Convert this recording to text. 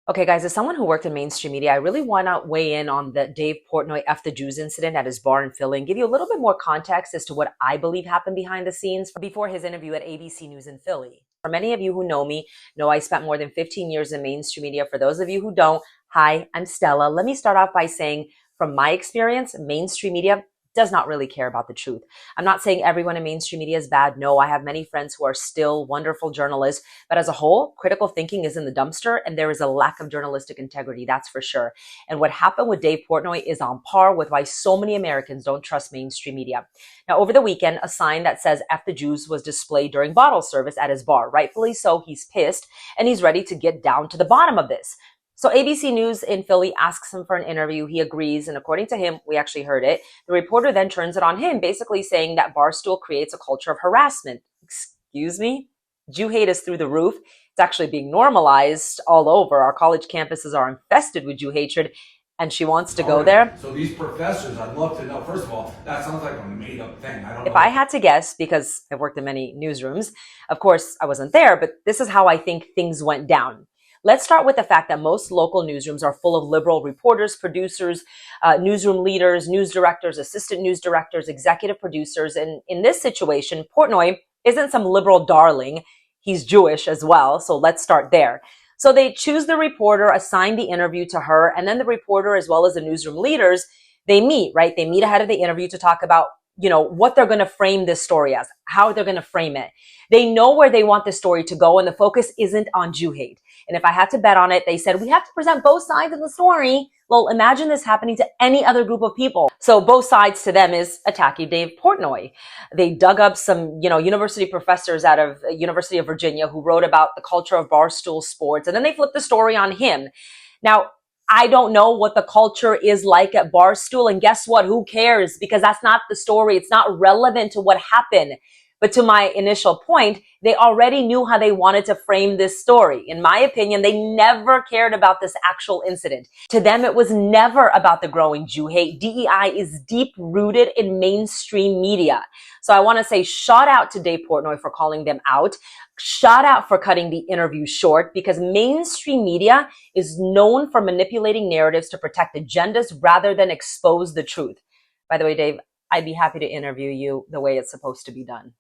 Okay, guys, as someone who worked in mainstream media, I really want to weigh in on the Dave Portnoy F the Jews incident at his bar in Philly and give you a little bit more context as to what I believe happened behind the scenes before his interview at ABC News in Philly. For many of you who know me, know I spent more than 15 years in mainstream media. For those of you who don't, hi, I'm Stella. Let me start off by saying, from my experience, mainstream media does not really care about the truth. I'm not saying everyone in mainstream media is bad. No, I have many friends who are still wonderful journalists, but as a whole, critical thinking is in the dumpster and there is a lack of journalistic integrity, that's for sure. And what happened with Dave Portnoy is on par with why so many Americans don't trust mainstream media. Now, over the weekend, a sign that says F the Jews was displayed during bottle service at his bar. Rightfully so, he's pissed and he's ready to get down to the bottom of this. So ABC News in Philly asks him for an interview. He agrees. And according to him, we actually heard it. The reporter then turns it on him, basically saying that Barstool creates a culture of harassment. Excuse me? Jew hate is through the roof. It's actually being normalized all over. Our college campuses are infested with Jew hatred. And she wants to go there. So these professors, I'd love to know, first of all, that sounds like a made up thing. I don't know. If I had to guess, because I've worked in many newsrooms, of course I wasn't there, but this is how I think things went down. Let's start with the fact that most local newsrooms are full of liberal reporters, producers, newsroom leaders, news directors, assistant news directors, executive producers. And in this situation, Portnoy isn't some liberal darling. He's Jewish as well. So let's start there. So they choose the reporter, assign the interview to her, and then the reporter, as well as the newsroom leaders, they meet, right? They meet ahead of the interview to talk about, what they're going to frame this story as, how they're going to frame it. They know where they want the story to go, and the focus isn't on Jew hate. And if I had to bet on it, they said, we have to present both sides of the story. Well, imagine this happening to any other group of people. So both sides to them is attacking Dave Portnoy. They dug up some, university professors out of University of Virginia who wrote about the culture of Barstool sports. And then they flipped the story on him. Now, I don't know what the culture is like at Barstool. And guess what? Who cares? Because that's not the story. It's not relevant to what happened. But to my initial point, they already knew how they wanted to frame this story. In my opinion, they never cared about this actual incident. To them, it was never about the growing Jew hate. DEI is deep rooted in mainstream media. So I want to say shout out to Dave Portnoy for calling them out. Shout out for cutting the interview short, because mainstream media is known for manipulating narratives to protect agendas rather than expose the truth. By the way, Dave, I'd be happy to interview you the way it's supposed to be done.